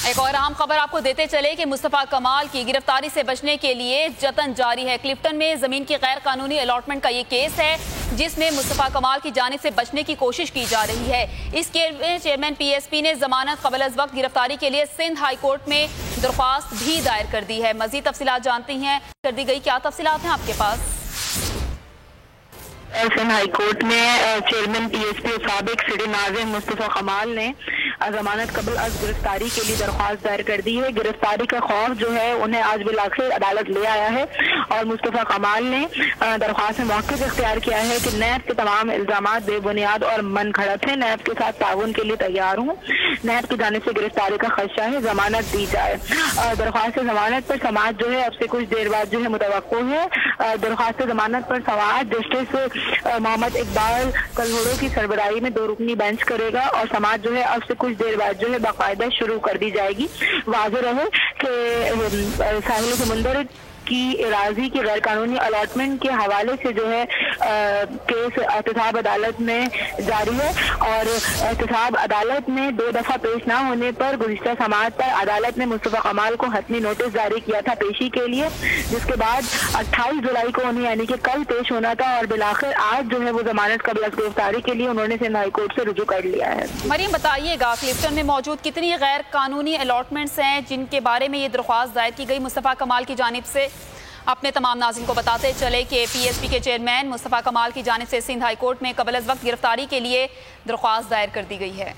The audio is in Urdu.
ایک اور اہم خبر آپ کو دیتے چلے کہ مصطفیٰ کمال کی گرفتاری سے بچنے کے لیے جتن جاری ہے۔ کلفٹن میں زمین کی غیر قانونی الاٹمنٹ کا یہ کیس ہے جس میں مصطفیٰ کمال کی جانب سے بچنے کی کوشش کی جا رہی ہے۔ اس کیس میں چیئرمین پی ایس پی نے ضمانت قبل از وقت گرفتاری کے لیے سندھ ہائی کورٹ میں درخواست بھی دائر کر دی ہے۔ مزید تفصیلات جانتی ہیں کر دی گئی، کیا تفصیلات ہیں آپ کے پاس؟ سندھ ہائی کورٹ میں چیئرمین پی ایس پی سابق سٹی ناظم مصطفیٰ کمال نے ضمانت قبل از گرفتاری کے لیے درخواست دائر کر دی ہے۔ گرفتاری کا خوف جو ہے انہیں آج بالآخر عدالت لے آیا ہے اور مصطفیٰ کمال نے درخواست میں موقف اختیار کیا ہے کہ نیب کے تمام الزامات بے بنیاد اور من گھڑت ہیں، نیب کے ساتھ تعاون کے لیے تیار ہوں، نیب کی جانب سے گرفتاری کا خدشہ ہے، ضمانت دی جائے۔ درخواست ضمانت پر سماعت جو ہے اب سے کچھ دیر بعد جو ہے متوقع ہے۔ درخواست ضمانت پر سماعت جسٹس محمد اقبال کلہوڑو کی سربراہی میں 2 رکنی بینچ کرے گا اور سماعت جو ہے اب سے کچھ دیر بعد جو ہے باقاعدہ شروع کر دی جائے گی۔ واضح رہے کہ ساحل سمندر کی اراضی کی غیر قانونی الاٹمنٹ کے حوالے سے جو ہے کیس احتساب عدالت میں جاری ہے اور احتساب عدالت میں 2 دفعہ پیش نہ ہونے پر گزشتہ سماعت پر عدالت نے مصطفیٰ کمال کو حتمی نوٹس جاری کیا تھا پیشی کے لیے، جس کے بعد 28 جولائی کو انہیں یعنی کہ کل پیش ہونا تھا اور بالآخر آج جو ہے وہ ضمانت قبل از گرفتاری کے لیے انہوں نے سندھ ہائی کورٹ سے رجوع کر لیا ہے۔ مریم بتائیے گا کلفٹن میں موجود کتنی غیر قانونی الاٹمنٹس ہیں جن کے بارے میں یہ درخواست دائر کی گئی مصطفیٰ کمال کی جانب سے؟ اپنے تمام ناظرین کو بتاتے چلے کہ پی ایس پی کے چیئرمین مصطفیٰ کمال کی جانب سے سندھ ہائی کورٹ میں قبل از وقت گرفتاری کے لیے درخواست دائر کر دی گئی ہے۔